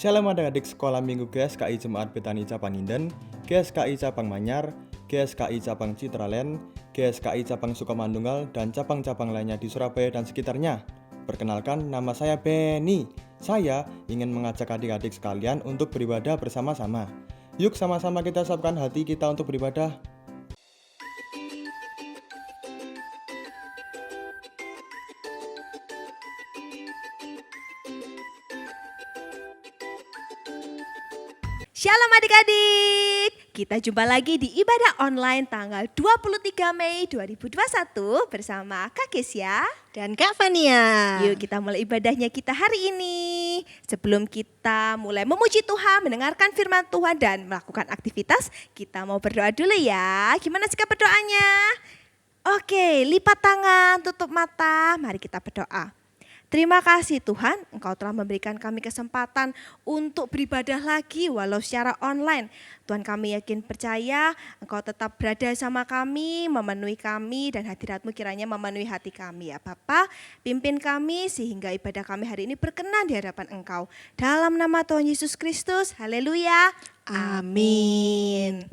Shalom adik-adik sekolah minggu GSKI Jemaat Betani Cabang Inden, GSKI Cabang Manyar, GSKI Cabang Citraland, GSKI Cabang Sukamandunggal, dan cabang-cabang lainnya di Surabaya dan sekitarnya. Perkenalkan, nama saya Benny. Saya ingin mengajak adik-adik sekalian untuk beribadah bersama-sama. Yuk sama-sama kita siapkan hati kita untuk beribadah. Shalom adik-adik, kita jumpa lagi di ibadah online tanggal 23 Mei 2021 bersama Kak Kesia dan Kak Fania. Yuk kita mulai ibadahnya kita hari ini. Sebelum kita mulai memuji Tuhan, mendengarkan firman Tuhan dan melakukan aktivitas, kita mau berdoa dulu ya. Gimana sikap berdoanya? Oke, lipat tangan, tutup mata, mari kita berdoa. Terima kasih Tuhan, Engkau telah memberikan kami kesempatan untuk beribadah lagi walau secara online. Tuhan, kami yakin percaya Engkau tetap berada sama kami, memenuhi kami, dan hadirat-Mu kiranya memenuhi hati kami ya Bapa. Pimpin kami sehingga ibadah kami hari ini berkenan di hadapan Engkau. Dalam nama Tuhan Yesus Kristus, haleluya, amin.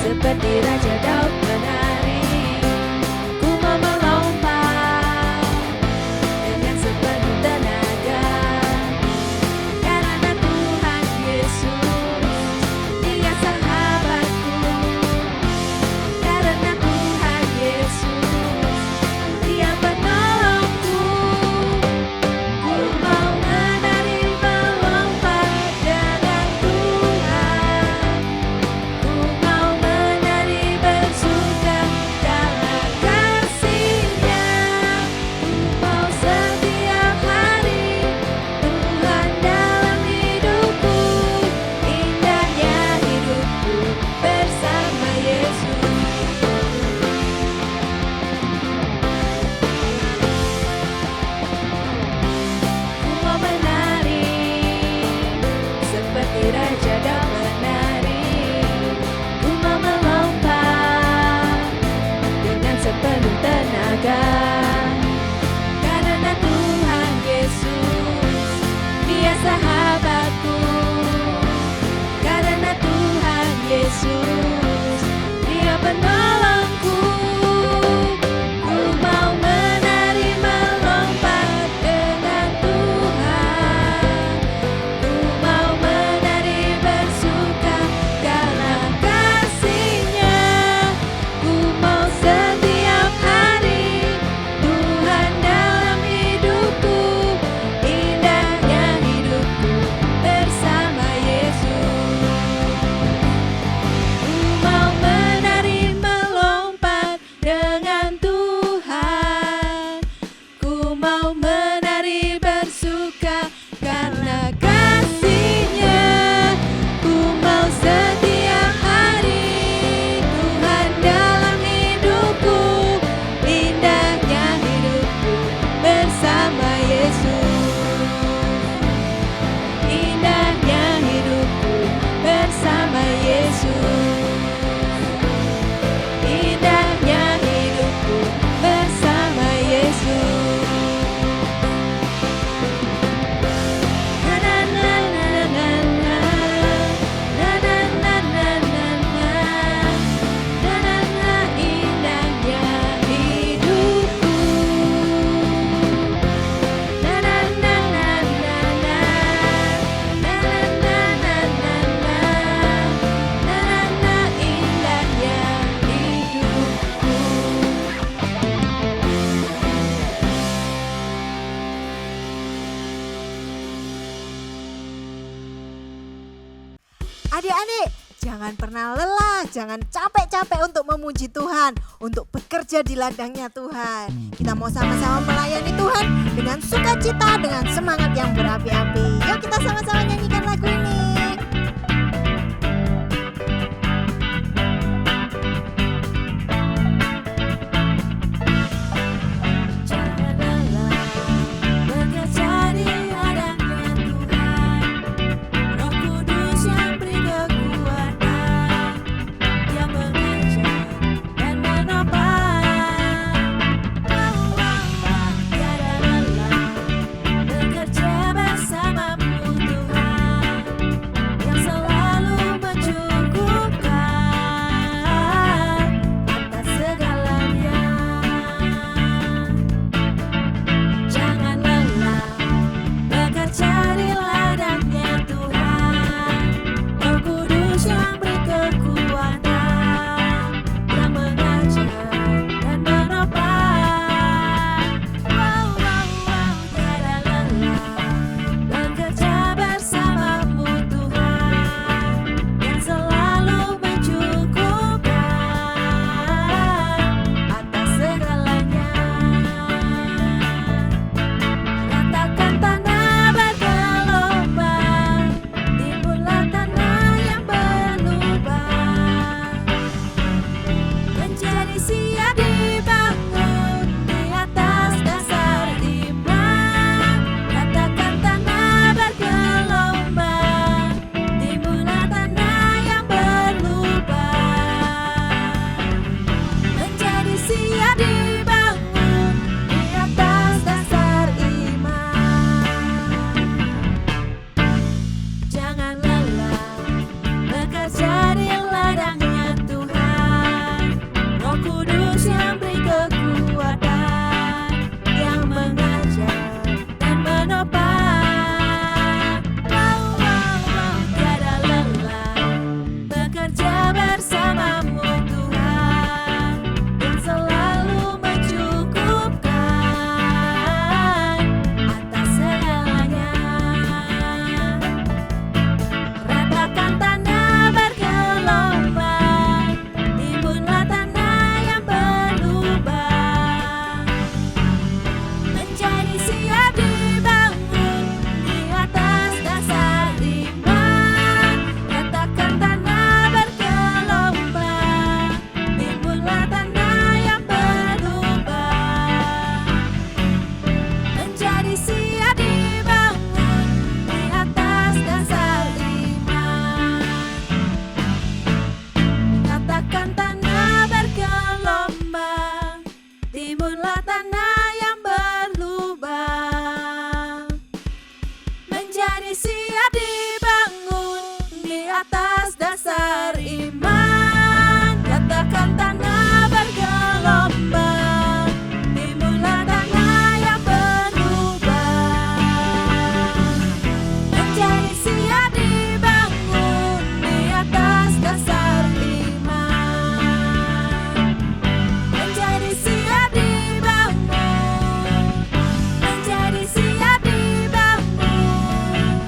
Seperti Raja Daud menari, ku mau melompat dengan sepenuh tenaga. Karena Tuhan Yesus, Dia sahabatku. Karena Tuhan Yesus, Dia penolongku. Ku mau menari melompat dengan Tuhan. Ku mau bersuka karena kasih-Nya. Ku mau setiap hari Tuhan dalam hidupku. Indahnya hidupku bersama Yesus. Ku mau menari seperti Raja Daud menari. Ku mau melompat dengan sepenuh tenaga. Karena Tuhan Yesus, Dia sahabatku. Karena Tuhan Yesus, Dia penolongku. Ku mau menari melompat dengan Tuhan. Ku mau menari bersuka karena kasih-Nya. Ku mau setiap hari Tuhan dalam hidupku. Indahnya hidupku bersama Yesus. Ku mau menari melompat dengan Tuhan. Ku mau menari bersuka karena kasih-Nya. Ku mau setiap hari Tuhan dalam hidupku. Indahnya hidupku bersama Yesus. Indahnya hidupku bersama Yesus. Indahnya hidupku bersama Yesus. Na na na na na na. Na na na na na na. Na na na, indahnya hidupku. Na na na na na na. Na na na na na na. Na na na, indahnya hidupku. Adik-adik, jangan pernah lelah, jangan capek-capek untuk memuji Tuhan, untuk bekerja di ladangnya Tuhan. Kita mau sama-sama melayani Tuhan dengan sukacita, dengan semangat yang berapi-api. Yuk kita sama-sama nyanyikan lagu ini. Jangan lelah bekerja di Timbullah tanah yang berlubang, menjadi siap dibangun di atas dasar iman. Katakan tanah bergelombang, timbullah tanah yang berlubang, menjadi siap dibangun di atas dasar iman. Menjadi siap dibangun, menjadi siap dibangun,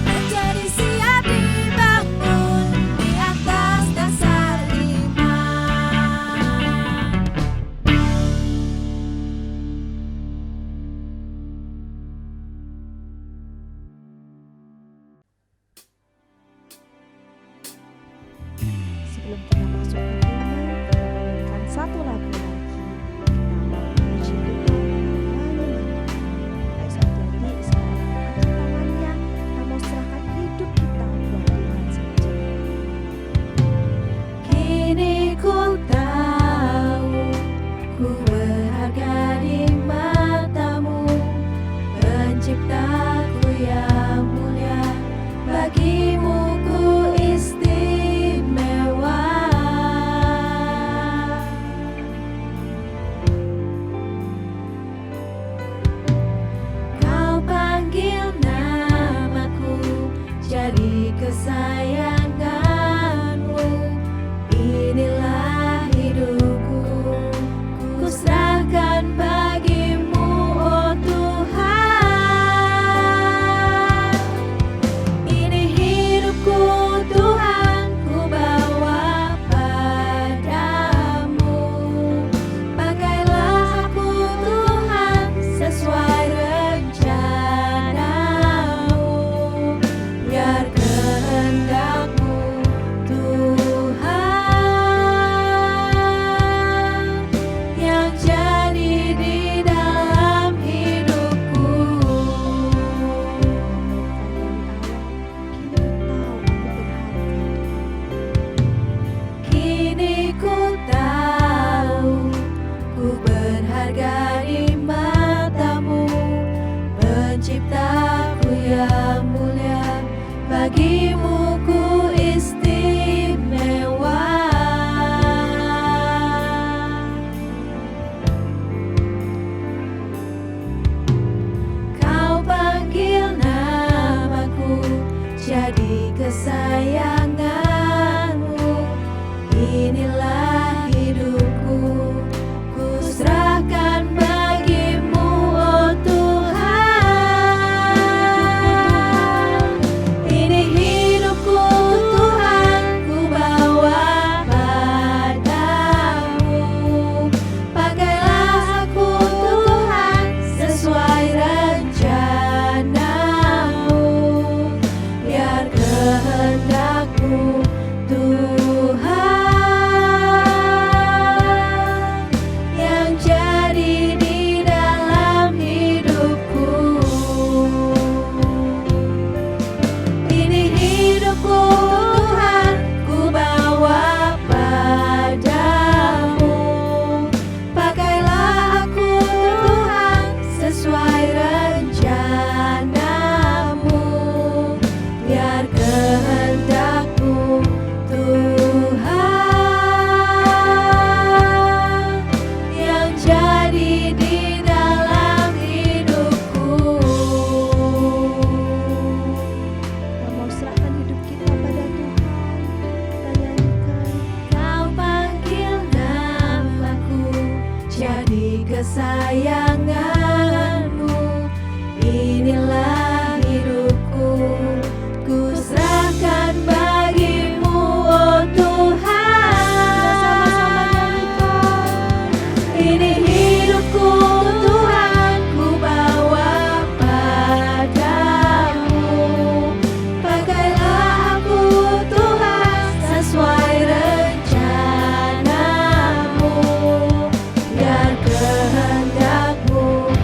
menjadi siap dibangun di atas dasar iman. Sebelum kita masuk ke firman, kita menyanyikan satu lagu lagi. Kita mau memuji Tuhan dan menyanyikan. Baik saudari, sekarang angkat tangannya, kita mau serahkan hidup kita buat Tuhan saja. Kini ku tahu ku berharga di matamu, Penciptaku yang mulia, bagimu ku istimewa. Kau panggil namaku jadi kesayanganmu. Inilah hidupku, ku serahkan bagimu, oh Tuhan. Ini hidupku Tuhan, ku bawa padamu. Pakailah aku Tuhan sesuai rencanamu. Biar kehendakmu Tuhan yang jadi di dalam hidupku. Kini ku tahu Kini ku tahu ku berharga di matamu, Penciptaku yang mulia, bagimu ku istimewa. Kau panggil namaku jadi kesayanganmu. Inilah hidupku, ku serahkan bagimu, oh Tuhan. Ini hidupku Tuhan, ku bawa padamu. Pakailah aku Tuhan sesuai rencanamu. Biar kehendakmu Tuhan yang jadi di dalam hidupku. Ini hidupku Tuhan, ku bawa padamu. Pakailah aku Tuhan sesuai rencanamu. Biar kehendakmu Tuhan yang jadi di dalam hidupku. kita mau serahkan hidup kita pada Tuhan. Kita nyanyikan. Kau panggil namaku jadi kesayanganmu. Inilah hidupku, ku serahkan bagimu, oh Tuhan. Ini hidupku Tuhan, ku bawa padamu. Pakailah aku Tuhan sesuai rencanamu. Biar kehendakmu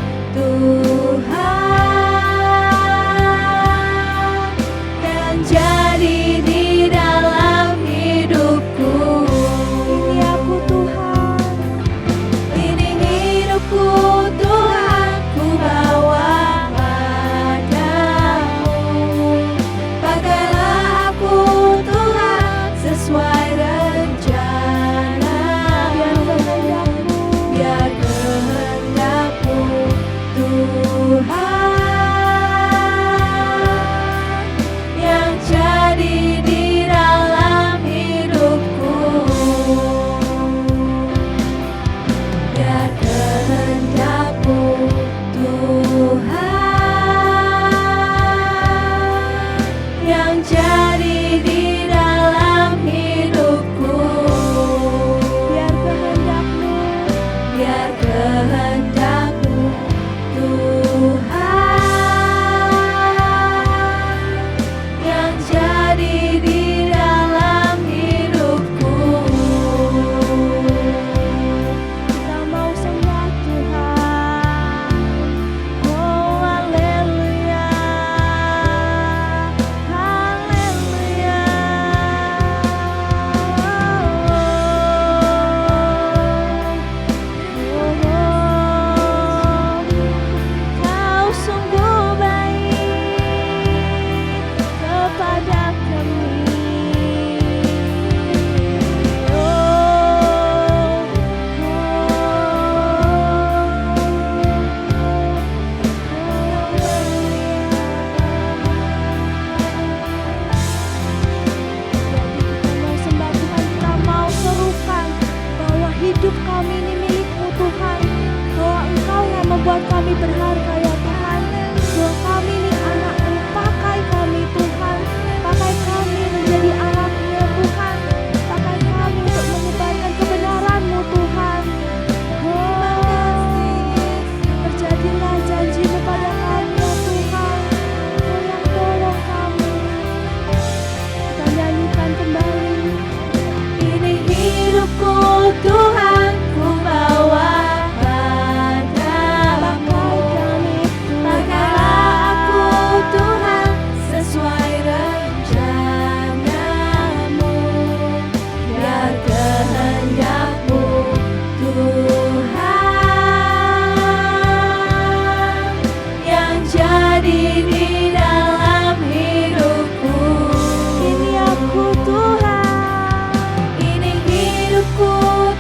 kehendak-Mu Tuhan, yang jadi di dalam hidupku. Kita mau sembah Tuhan. Oh haleluya, haleluya. Kau sungguh baik kepada kami. Mau sembah Tuhan, kita mau serukan bahwa hidup kami ini milik-Mu Tuhan, bahwa Engkau yang membuat kami berharga ya Tuhan, bahwa kami ini anak-Mu, pakai kami Tuhan, pakai kami menjadi anak-Mu ya Tuhan, pakai kami untuk menyebarkan kebenaran-Mu Tuhan. Terjadilah janji-Mu pada kami ya Tuhan, tolong kami. Kita nyanyikan kembali. Ini hidupku Tuhan, ku bawa padamu. Pakailah aku Tuhan, sesuai rencana-Mu. Biar kehendak-Mu Tuhan, yang jadi di dalam hidupku. Ini aku Tuhan, Ini hidupku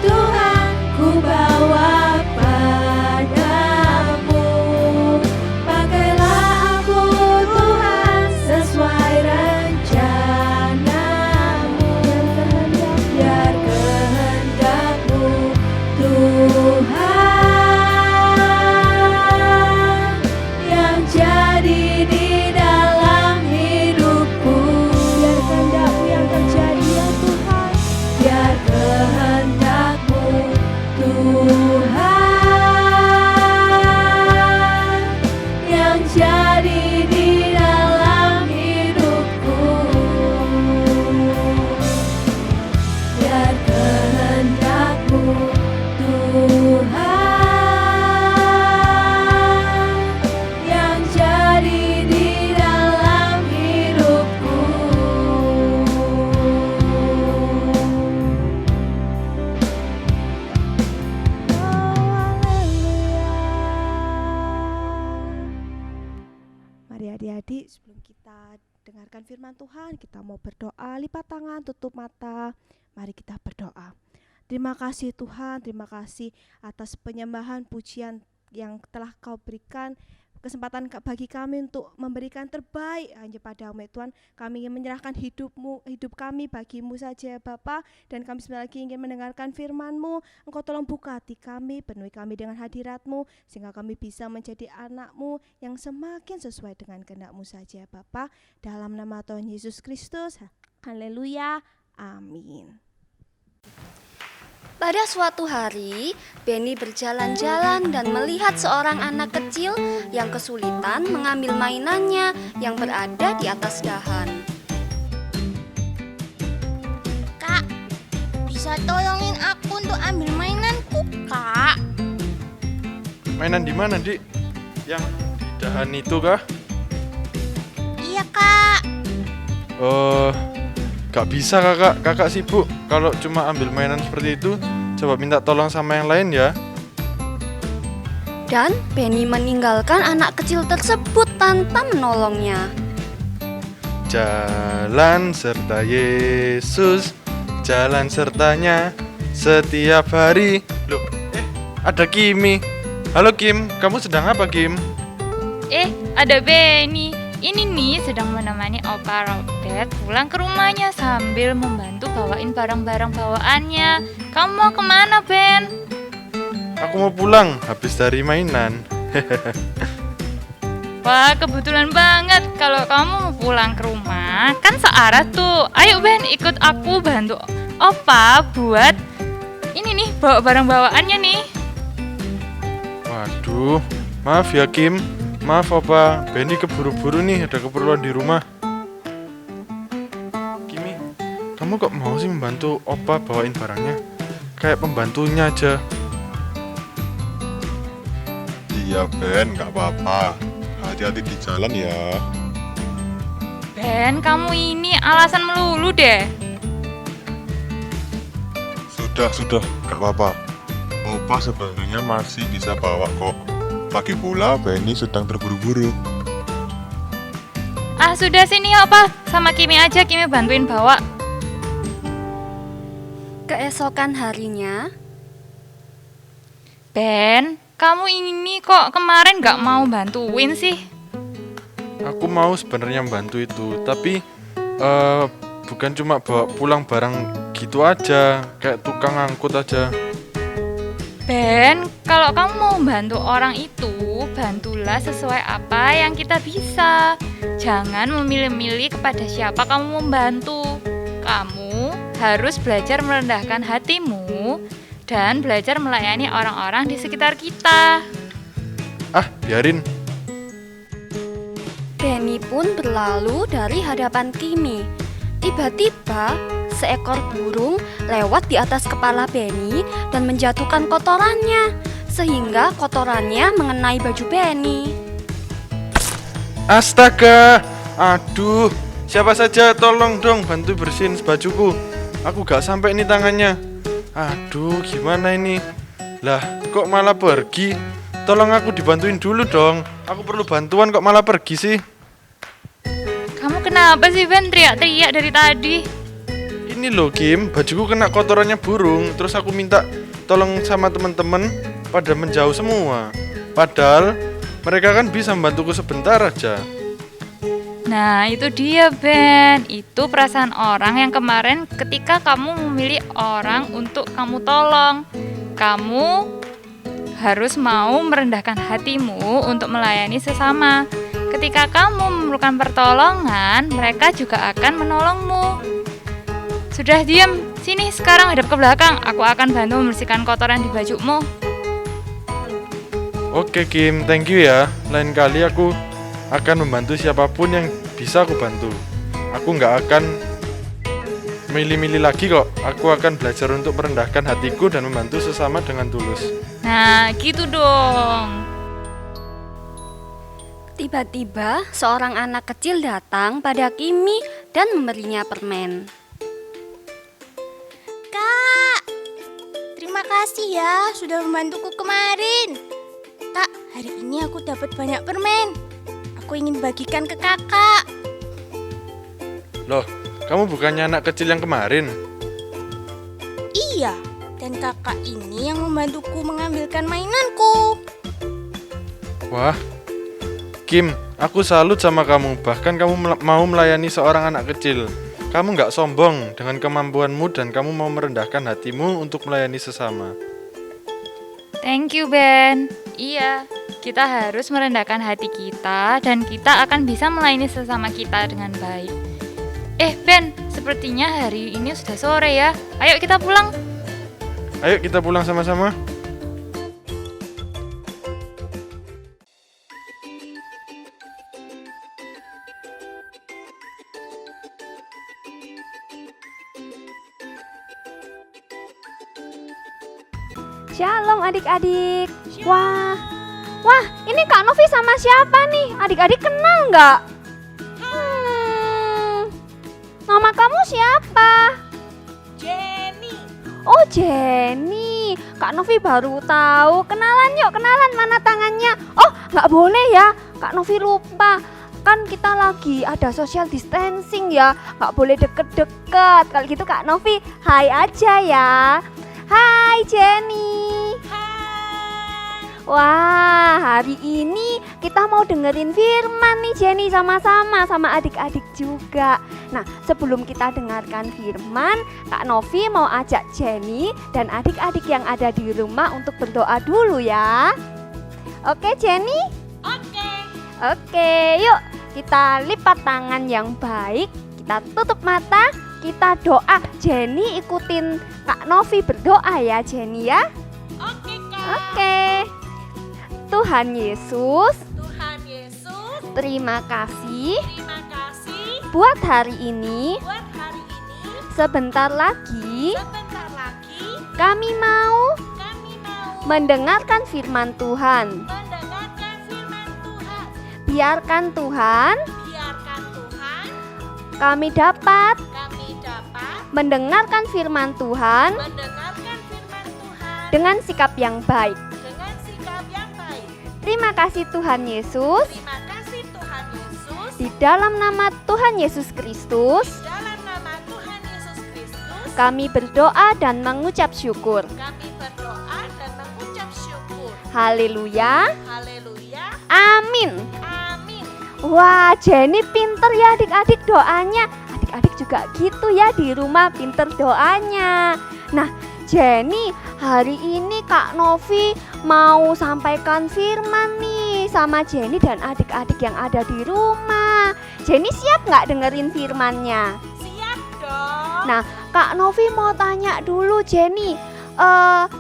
Tuhan, ku bawa padamu. Pakailah aku Tuhan, sesuai rencana-Mu. Biar kehendak-Mu Tuhan, yang jadi di dalam hidupku. biar kehendak-Mu yang terjadi ya Tuhan. Biar kehendak-Mu Tuhan, yang jadi di dalam hidupku. Biar kehendak-Mu Tuhan, yang jadi di dalam hidupku. Mari adik-adik, sebelum kita dengarkan firman Tuhan, kita mau berdoa, lipat tangan, tutup mata. Mari kita berdoa. Terima kasih Tuhan, terima kasih atas penyembahan pujian yang telah Kau berikan, kesempatan bagi kami untuk memberikan terbaik hanya padamu ya Tuhan. Kami ingin menyerahkan hidup kami bagimu saja ya Bapa, dan kami sebentar lagi ingin mendengarkan firman-Mu. Engkau tolong buka hati kami, penuhi kami dengan hadirat-Mu, sehingga kami bisa menjadi anak-Mu yang semakin sesuai dengan kehendak-Mu saja ya Bapa. Dalam nama Tuhan Yesus Kristus, haleluya, amin. Pada suatu hari, Benny berjalan-jalan dan melihat seorang anak kecil yang kesulitan mengambil mainannya yang berada di atas dahan. Kak, bisa tolongin aku untuk ambil mainanku, Kak? Mainan di mana, Dik? Yang di dahan itu kah? Iya, Kak. Gak bisa kakak, kakak sibuk. Kalau cuma ambil mainan seperti itu, coba minta tolong sama yang lain ya. Dan Benny meninggalkan anak kecil tersebut tanpa menolongnya. Jalan serta Yesus, jalan sertanya setiap hari. Loh, ada Kimi. Halo Kim, kamu sedang apa Kim? Ada Benny. Ini nih sedang menemani Opa Robert pulang ke rumahnya sambil membantu bawain barang-barang bawaannya. Kamu mau kemana, Ben? Aku mau pulang, habis dari mainan. Wah, kebetulan banget kalau kamu mau pulang ke rumah. Kan searah tuh. Ayo Ben, ikut aku bantu Opa buat ini nih, bawa barang bawaannya nih. Waduh, maaf ya Kim. Maaf Opa, Benny keburu-buru nih, ada keperluan di rumah. Kimi, kamu kok mau sih membantu Opa bawain barangnya? Kayak pembantunya aja. Iya Ben, gak apa-apa. Hati-hati di jalan ya. Ben, kamu ini alasan melulu deh. Sudah, gak apa-apa. Opa sebenarnya masih bisa bawa kok. Lagi pula Benny sedang terburu-buru. Ah, sudah sini Opa, sama Kimi aja, Kimi bantuin bawa. Keesokan harinya, Ben, kamu ini kok kemarin gak mau bantuin sih? Aku mau sebenarnya membantu itu, tapi bukan cuma bawa pulang barang gitu aja, kayak tukang angkut aja. Ben, kalau kamu mau bantu orang itu, bantulah sesuai apa yang kita bisa. Jangan memilih-milih kepada siapa kamu membantu. Kamu harus belajar merendahkan hatimu dan belajar melayani orang-orang di sekitar kita. Ah, biarin. Benny pun berlalu dari hadapan Kimi. Tiba-tiba, seekor burung lewat di atas kepala Benny dan menjatuhkan kotorannya, sehingga kotorannya mengenai baju Benny. Astaga, aduh, siapa saja tolong dong bantu bersihin bajuku. Aku gak sampai nih tangannya. Aduh, gimana ini? Lah, kok malah pergi? Tolong aku dibantuin dulu dong. Aku perlu bantuan kok malah pergi sih. Kamu kenapa sih Ben teriak-teriak dari tadi? Ini loh Kim, bajuku kena kotorannya burung. Terus aku minta tolong sama teman-teman pada menjauh semua. Padahal mereka kan bisa membantuku sebentar aja. Nah, itu dia Ben. Itu perasaan orang yang kemarin ketika kamu memilih orang untuk kamu tolong. Kamu harus mau merendahkan hatimu untuk melayani sesama. Ketika kamu memerlukan pertolongan, mereka juga akan menolongmu. Sudah diam, sini sekarang hadap ke belakang. Aku akan bantu membersihkan kotoran di bajumu. Oke Kim, thank you ya. Lain kali aku akan membantu siapapun yang bisa aku bantu. Aku nggak akan milih-milih lagi kok. Aku akan belajar untuk merendahkan hatiku dan membantu sesama dengan tulus. Nah, gitu dong. Tiba-tiba, seorang anak kecil datang pada Kimi dan memberinya permen. Kak, terima kasih ya sudah membantuku kemarin. Kak, hari ini aku dapat banyak permen. Aku ingin bagikan ke kakak. Loh, kamu bukannya anak kecil yang kemarin? Iya, dan kakak ini yang membantuku mengambilkan mainanku. Wah, Kim, aku salut sama kamu. Bahkan kamu mau melayani seorang anak kecil. Kamu nggak sombong dengan kemampuanmu dan kamu mau merendahkan hatimu untuk melayani sesama. Thank you Ben. Iya, kita harus merendahkan hati kita dan kita akan bisa melayani sesama kita dengan baik. Ben, sepertinya hari ini sudah sore ya. Ayo kita pulang. Ayo kita pulang sama-sama. Shalom adik-adik. Wah, ini Kak Novi sama siapa nih? Adik-adik kenal nggak? Nama kamu siapa? Jenny. Oh Jenny, Kak Novi baru tahu. Kenalan yuk, kenalan, mana tangannya? Oh nggak boleh ya, Kak Novi lupa. Kan kita lagi ada social distancing ya, nggak boleh deket-deket. Kalau gitu Kak Novi, hai aja ya. Hai Jenny. Hai. Wah, hari ini kita mau dengerin firman nih Jenny sama-sama sama adik-adik juga. Nah, sebelum kita dengarkan firman, Kak Novi mau ajak Jenny dan adik-adik yang ada di rumah untuk berdoa dulu ya. Oke Jenny? Oke, yuk kita lipat tangan yang baik, kita tutup mata, kita doa. Jenny ikutin Kak Novi berdoa ya Jenny ya. Oke, Kak. Oke. Tuhan Yesus, Tuhan Yesus, terima kasih terima kasih buat hari ini. buat hari ini. Sebentar lagi Sebentar lagi kami mau kami mau mendengarkan firman Tuhan. mendengarkan firman Tuhan. Biarkan Tuhan Biarkan Tuhan kami dapat kami dapat mendengarkan firman Tuhan mendengarkan firman Tuhan dengan sikap yang baik. dengan sikap yang baik. Terima kasih Tuhan Yesus. Terima kasih Tuhan Yesus. Di dalam nama Tuhan Yesus Kristus, Dalam nama Tuhan Yesus Kristus, kami berdoa dan mengucap syukur. kami berdoa dan mengucap syukur. Haleluya. Haleluya. Amin. Amin. Wah, Jenny pinter ya adik-adik doanya. Adik-adik juga gitu ya di rumah pinter doanya. Nah, Jenny, hari ini Kak Novi mau sampaikan firman nih sama Jenny dan adik-adik yang ada di rumah. Jenny siap nggak dengerin firmannya? Siap dong. Nah, Kak Novi mau tanya dulu Jenny.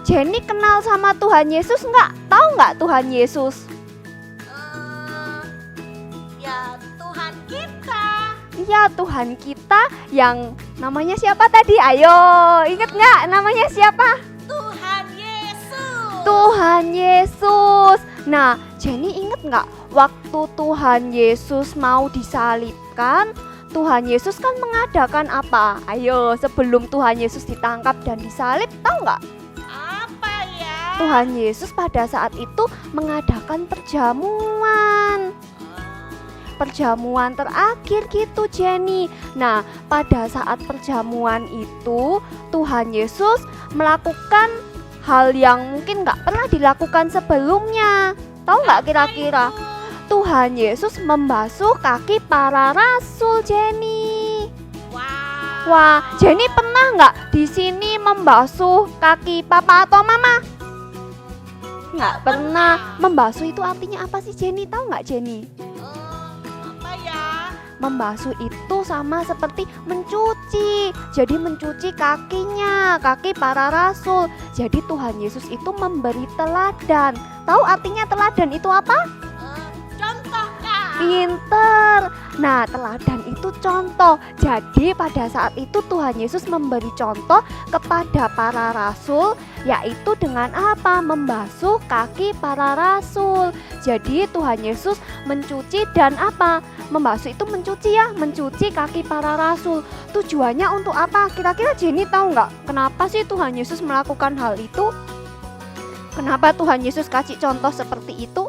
Jenny kenal sama Tuhan Yesus nggak? Tahu nggak Tuhan Yesus? Ya Tuhan kita. Iya, Tuhan kita yang namanya siapa tadi? Ayo, inget nggak namanya siapa? Tuhan Yesus. Tuhan Yesus. Nah, Jenny inget nggak waktu Tuhan Yesus mau disalibkan? Tuhan Yesus kan mengadakan apa? Ayo, sebelum Tuhan Yesus ditangkap dan disalib, tahu nggak? Apa ya? Tuhan Yesus pada saat itu mengadakan perjamuan. Perjamuan terakhir gitu Jenny. Nah, pada saat perjamuan itu Tuhan Yesus melakukan hal yang mungkin nggak pernah dilakukan sebelumnya. Tahu nggak kira-kira? Tuhan Yesus membasuh kaki para rasul Jenny. Wow. Wah, Jenny pernah nggak di sini membasuh kaki papa atau mama? Nggak pernah. Membasuh itu artinya apa sih Jenny? Tahu nggak Jenny? Apa ya? Membasuh itu sama seperti mencuci. Jadi mencuci kakinya, kaki para rasul. Jadi Tuhan Yesus itu memberi teladan. Tahu artinya teladan itu apa? Contoh Kak. Pinter. Nah, teladan itu contoh. Jadi pada saat itu Tuhan Yesus memberi contoh kepada para rasul, yaitu dengan apa? Membasuh kaki para rasul. Jadi Tuhan Yesus mencuci dan apa? Membasuh itu mencuci ya, mencuci kaki para rasul. Tujuannya untuk apa? Kira-kira Jenny tahu nggak? Kenapa sih Tuhan Yesus melakukan hal itu? Kenapa Tuhan Yesus kasih contoh seperti itu?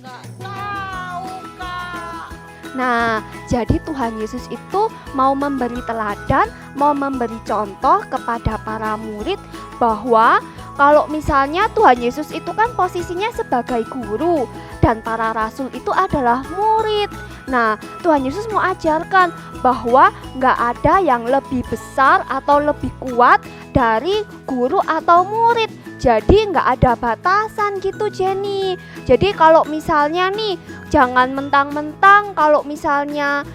Nggak tahu Kak. Nah, jadi Tuhan Yesus itu mau memberi teladan, mau memberi contoh kepada para murid bahwa kalau misalnya Tuhan Yesus itu kan posisinya sebagai guru dan para rasul itu adalah murid. Nah, Tuhan Yesus mau ajarkan bahwa nggak ada yang lebih besar atau lebih kuat dari guru atau murid. Jadi nggak ada batasan gitu Jenny. Jadi kalau misalnya nih, jangan mentang-mentang kalau misalnya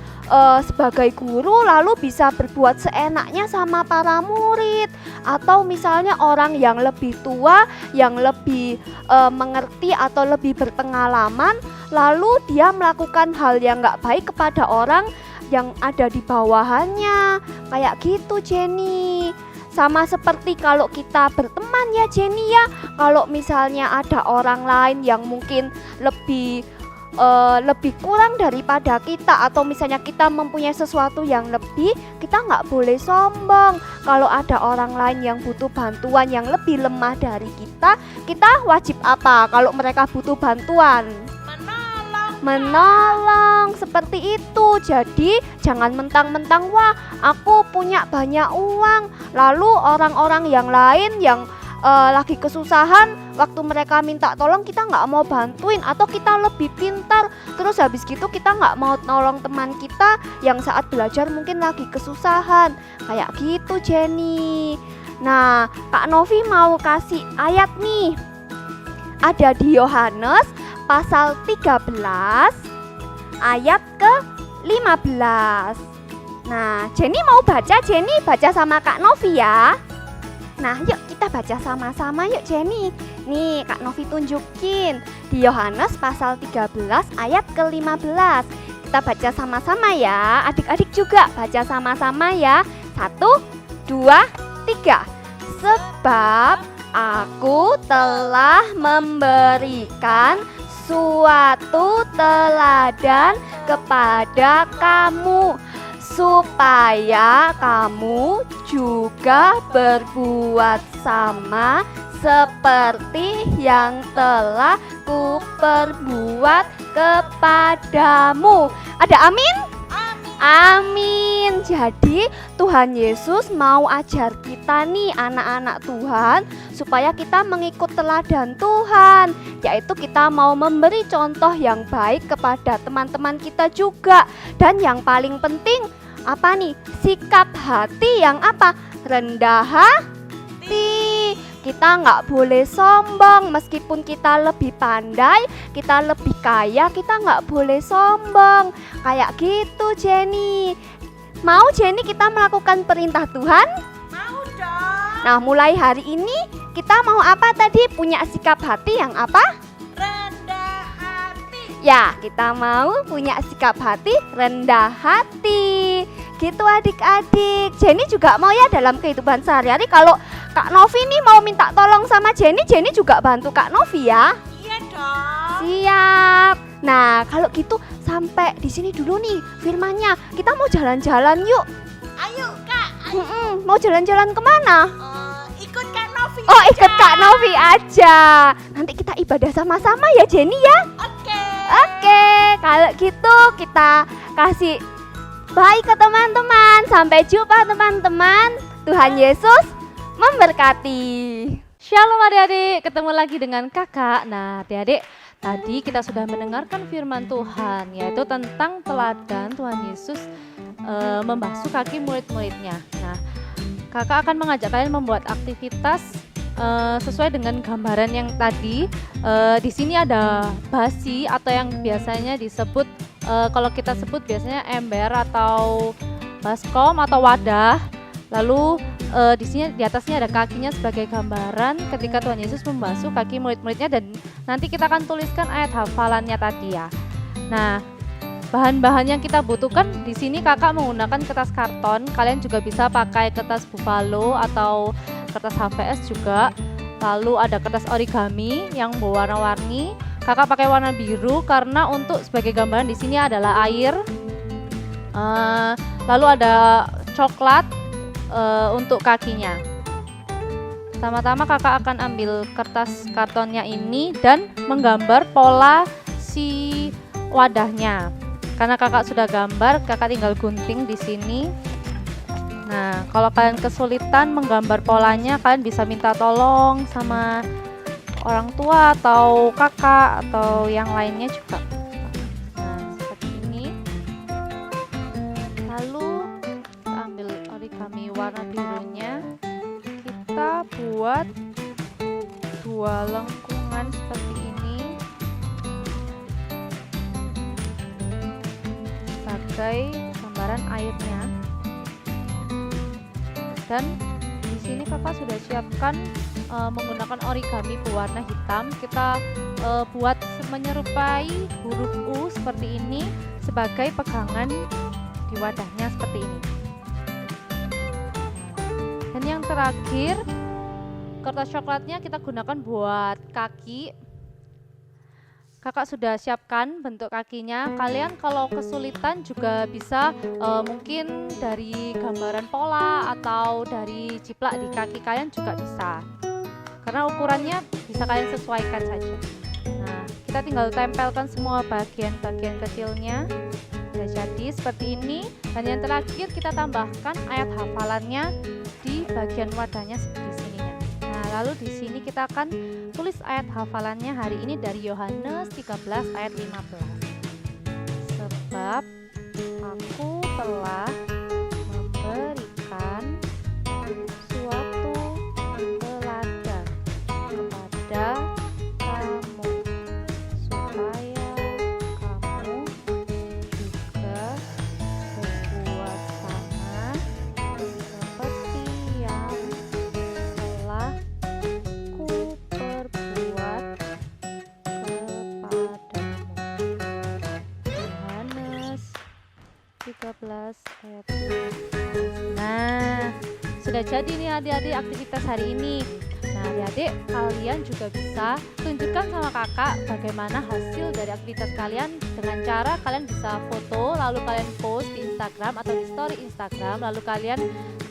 sebagai guru lalu bisa berbuat seenaknya sama para murid. Atau misalnya orang yang lebih tua, yang lebih mengerti atau lebih berpengalaman, lalu dia melakukan hal yang nggak baik kepada orang yang ada di bawahannya. Kayak gitu Jenny. Sama seperti kalau kita berteman ya Jenny ya. Kalau misalnya ada orang lain yang mungkin lebih kurang daripada kita, atau misalnya kita mempunyai sesuatu yang lebih, kita nggak boleh sombong. Kalau ada orang lain yang butuh bantuan yang lebih lemah dari kita wajib apa kalau mereka butuh bantuan? Menolong, seperti itu. Jadi jangan mentang-mentang wah aku punya banyak uang, lalu orang-orang yang lain yang lagi kesusahan, waktu mereka minta tolong kita nggak mau bantuin, atau kita lebih pintar, terus habis gitu kita nggak mau nolong teman kita yang saat belajar mungkin lagi kesusahan. Kayak gitu Jenny. Nah, Kak Novi mau kasih ayat nih. Ada di Yohanes pasal 13 ayat ke-15. Nah, Jenny mau baca, Jenny baca sama Kak Novi ya. Nah, yuk kita baca sama-sama yuk Jenny. Nih, Kak Novi tunjukin di Yohanes pasal 13 ayat ke-15. Kita baca sama-sama ya. Adik-adik juga baca sama-sama ya. 1, 2, 3. Sebab aku telah memberikan suatu teladan kepada kamu, supaya kamu juga berbuat sama seperti yang telah kuperbuat kepadamu. Ada amin? Amin. Jadi Tuhan Yesus mau ajar kita nih anak-anak Tuhan supaya kita mengikut teladan Tuhan, yaitu kita mau memberi contoh yang baik kepada teman-teman kita juga. Dan yang paling penting apa nih? Sikap hati yang apa? Rendah hati. Kita nggak boleh sombong, meskipun kita lebih pandai, kita lebih kaya, kita nggak boleh sombong. Kayak gitu Jenny. Mau Jenny kita melakukan perintah Tuhan? Mau dong. Nah, mulai hari ini kita mau apa tadi? Punya sikap hati yang apa? Rendah hati. Ya, kita mau punya sikap hati rendah hati. Gitu adik-adik. Jenny juga mau ya dalam kehidupan sehari-hari kalau Kak Novi nih mau minta tolong sama Jenny, Jenny juga bantu Kak Novi ya. Iya dong. Siap. Nah, kalau gitu sampai di sini dulu nih firmannya. Kita mau jalan-jalan yuk. Ayo Kak. Mau jalan-jalan kemana? Ikut Kak Novi. Oh, ikut Kak Novi aja. Nanti kita ibadah sama-sama ya Jenny ya. Oke, kalau gitu kita kasih bye ke teman-teman. Sampai jumpa teman-teman. Tuhan Yesus memberkati. Shalom adik-adik, ketemu lagi dengan kakak. Nah adik-adik, tadi kita sudah mendengarkan firman Tuhan, yaitu tentang teladan Tuhan Yesus membasuh kaki murid-muridnya. Nah, kakak akan mengajak kalian membuat aktivitas sesuai dengan gambaran yang tadi. Di sini ada basi atau yang biasanya disebut, kalau kita sebut biasanya ember atau baskom atau wadah. Lalu di sini di atasnya ada kakinya sebagai gambaran ketika Tuhan Yesus membasuh kaki murid-muridnya, dan nanti kita akan tuliskan ayat hafalannya tadi ya. Nah, bahan-bahan yang kita butuhkan di sini kakak menggunakan kertas karton. Kalian juga bisa pakai kertas buffalo atau kertas HVS juga. Lalu ada kertas origami yang berwarna-warni. Kakak pakai warna biru karena untuk sebagai gambaran di sini adalah air. Lalu ada coklat untuk kakinya. Pertama-tama kakak akan ambil kertas kartonnya ini dan menggambar pola si wadahnya. Karena kakak sudah gambar, kakak tinggal gunting di sini. Nah, kalau kalian kesulitan menggambar polanya, kalian bisa minta tolong sama orang tua atau kakak atau yang lainnya juga. Nah, seperti ini. Lalu kita ambil origami warna birunya, kita buat dua lengkungan seperti ini sebagai gambaran airnya. Dan di sini kakak sudah siapkan menggunakan origami berwarna hitam. Kita buat menyerupai huruf U seperti ini sebagai pegangan di wadahnya seperti ini. Dan yang terakhir, kertas coklatnya kita gunakan buat kaki. Kakak sudah siapkan bentuk kakinya. Kalian kalau kesulitan juga bisa mungkin dari gambaran pola atau dari jiplak di kaki kalian juga bisa. Karena ukurannya bisa kalian sesuaikan saja. Nah, kita tinggal tempelkan semua bagian-bagian kecilnya. Sudah jadi seperti ini. Dan yang terakhir kita tambahkan ayat hafalannya di bagian wadahnya seperti sininya. Nah, lalu di sini kita akan tulis ayat hafalannya hari ini dari Yohanes 13 ayat 15. Sebab aku telah memberikan suatu teladan kepada kamu, supaya kamu juga berbuat sama seperti yang telah kuperbuat 13 ayat 12. Nah, sudah jadi nih adik-adik aktivitas hari ini. Nah, adik-adik kalian juga bisa tunjukkan sama kakak bagaimana hasil dari aktivitas kalian dengan cara kalian bisa foto lalu kalian post di Instagram atau di story Instagram lalu kalian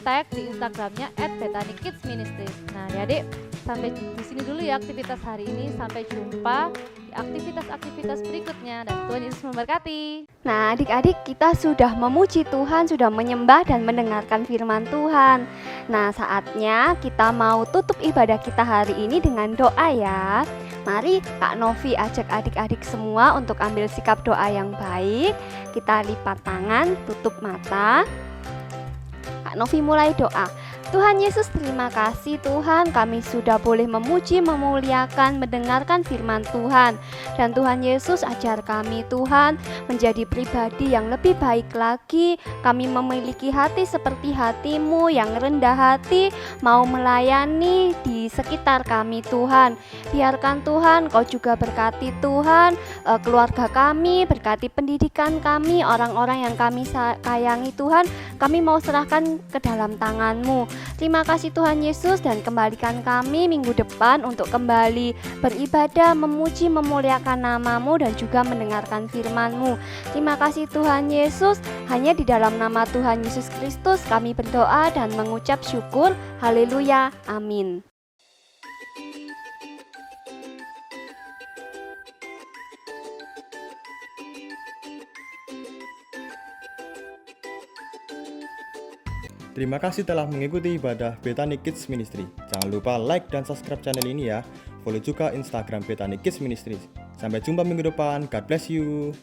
tag di Instagramnya @BethanyKidsMinistries. Nah, adik-adik sampai di sini dulu ya aktivitas hari ini. Sampai jumpa di aktivitas-aktivitas berikutnya dan Tuhan Yesus memberkati. Nah, adik-adik kita sudah memuji Tuhan, sudah menyembah dan mendengarkan firman Tuhan. Nah, saatnya kita mau tutup ibadah kita hari ini dengan doa ya. Mari Kak Novi ajak adik-adik semua untuk ambil sikap doa yang baik. Kita lipat tangan, tutup mata. Kak Novi mulai doa. Tuhan Yesus, terima kasih Tuhan, kami sudah boleh memuji, memuliakan, mendengarkan firman Tuhan. Dan Tuhan Yesus ajar kami Tuhan menjadi pribadi yang lebih baik lagi. Kami memiliki hati seperti hati-Mu yang rendah hati, mau melayani di sekitar kami Tuhan. Biarkan Tuhan Kau juga berkati Tuhan keluarga kami, berkati pendidikan kami, orang-orang yang kami sayangi Tuhan. Kami mau serahkan ke dalam tangan-Mu. Terima kasih Tuhan Yesus dan kembalikan kami minggu depan untuk kembali beribadah, memuji, memuliakan nama-Mu dan juga mendengarkan firman-Mu. Terima kasih Tuhan Yesus, hanya di dalam nama Tuhan Yesus Kristus kami berdoa dan mengucap syukur. Haleluya, amin. Terima kasih telah mengikuti ibadah Bethany Kids Ministry. Jangan lupa like dan subscribe channel ini ya. Follow juga Instagram Bethany Kids Ministry. Sampai jumpa minggu depan. God bless you.